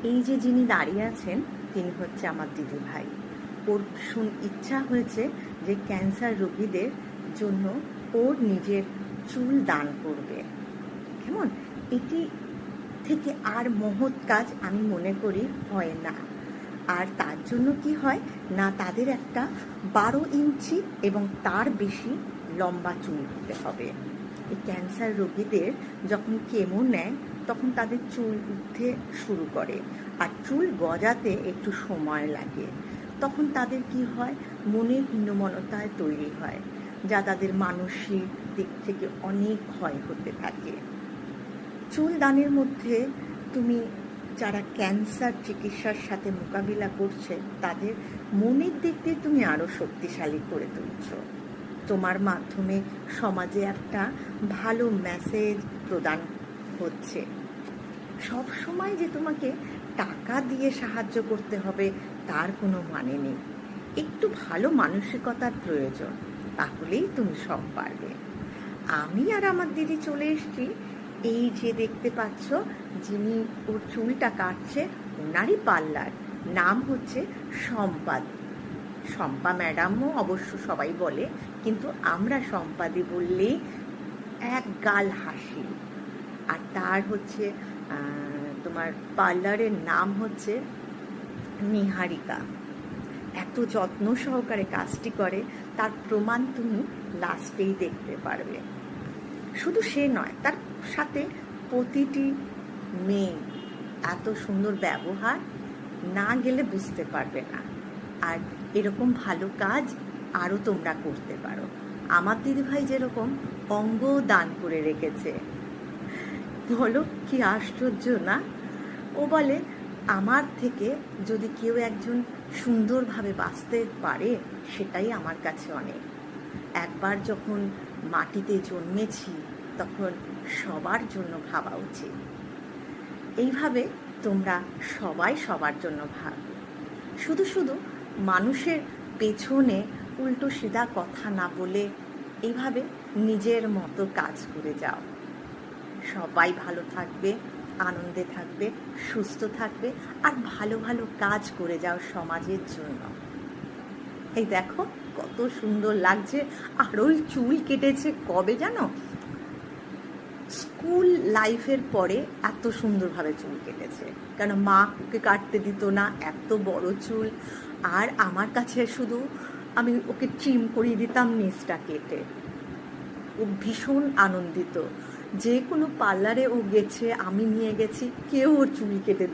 এই যে যিনি দাঁড়িয়ে আছেন তিনি হচ্ছে আমার দিদি ভাই। ওর ভীষণ ইচ্ছা হয়েছে যে ক্যান্সার রোগীদের জন্য ওর নিজের চুল দান করবে। কেমন, এটি থেকে আর মহৎ কাজ আমি মনে করি হয় না। আর তার জন্য কি হয় না, তাদের একটা 12 ইঞ্চি এবং তার বেশি লম্বা চুল হতে হবে। এই ক্যান্সার রোগীদের যখন কেমো নেয় তখন তাদের চুল উঠতে শুরু করে, আর চুল গজাতে একটু সময় লাগে। তখন তাদের কি হয়, মনের হীনমন্যতায় তৈরি হয়, যা তাদের মানসিক দিক থেকে অনেক ক্ষয় হতে থাকে। চুল দানের মধ্যে তুমি যারা ক্যান্সার চিকিৎসার সাথে মোকাবিলা করছে তাদের মনের দিক দিয়ে তুমি আরও শক্তিশালী করে তুলছ। তোমার মাধ্যমে সমাজে একটা ভালো মেসেজ প্রদান হচ্ছে। সব সময় যে তোমাকে টাকা দিয়ে সাহায্য করতে হবে তার কোনো মানে নেই। একটু ভালো মানসিকতার প্রয়োজন, তাহলেই তুমি সব পারবে। আমি আর আমার দিদি চলে এসেছি। এই যে দেখতে পাচ্ছ যিনি ওর চুলটা কাটছে, ওনারই পার্লার, নাম হচ্ছে শম্পা ম্যাডামও অবশ্য সবাই বলে, কিন্তু আমরা শম্পাদি বললেই এক গাল হাসি। আর তার হচ্ছে তোমার পার্লারের নাম হচ্ছে নিহারিকা। এত যত্ন সহকারে কাজটি করে, তার প্রমাণ তুমি লাস্টেই দেখতে পারবে। শুধু সে নয়, তার সাথে প্রতিটি মেয়ে এত সুন্দর ব্যবহার, না গেলে বুঝতে পারবে না। আর এরকম ভালো কাজ আরও তোমরা করতে পারো। আমার দিদিভাই যেরকম অঙ্গ দান করে রেখেছে, বলো কি আশ্চর্য না? ও বলে আমার থেকে যদি কেউ একজন সুন্দরভাবে বাঁচতে পারে সেটাই আমার কাছে অনেক। একবার যখন মাটিতে জন্মেছি তখন সবার জন্য ভাবা উচিত। এইভাবে তোমরা সবাই সবার জন্য ভাববে। শুধু শুধু মানুষের পেছনে উল্টো সিধা কথা না বলে এইভাবে নিজের মতো কাজ করে যাও। সবাই ভালো থাকবে, আনন্দে থাকবে, সুস্থ থাকবে, আর ভালো ভালো কাজ করে যাও সমাজের জন্য। এই দেখো কত সুন্দর লাগছে। আর ওই চুল কেটেছে কবে জানো? স্কুল লাইফের পরে এত সুন্দরভাবে চুল কেটেছে, কেন মা ওকে কাটতে দিত না, এত বড় চুল। আর আমার কাছে শুধু আমি ওকে ট্রিম করিয়ে দিতাম নিচটা কেটে। ও ভীষণ আনন্দিত। যে কোনো পার্লারে ও গেছে, আমি নিয়ে গেছি, কেউ ওর চুল কেটে